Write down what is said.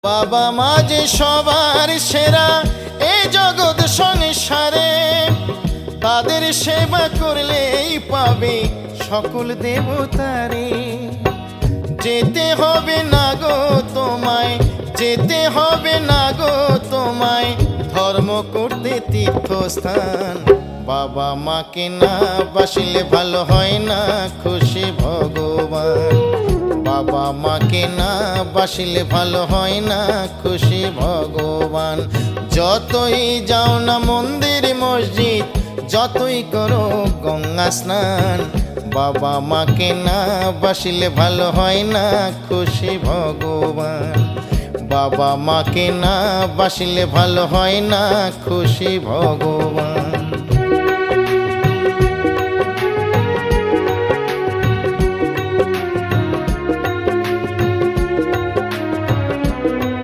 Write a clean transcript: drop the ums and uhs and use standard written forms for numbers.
বাবা মা যে সবার সেরা এই জগৎ সংসারে, তাদের সেবা করলেই পাবে সকল দেবতারে। যেতে হবে না গো তোমায়, যেতে হবে না গো তোমায় ধর্ম করতে তীর্থস্থান। বাবা মাকে না বাসলে ভালো হয় না খুশি ভগবান। বাবা মাকে না বাসলে ভালো হয় না খুশি ভগবান। যতই যাও না মন্দির মসজিদ, যতই করো গঙ্গা স্নান, বাবা মাকে না বাসলে ভালো হয় না খুশি ভগবান। বাবা মাকে না বাসলে ভালো হয় না খুশি ভগবান।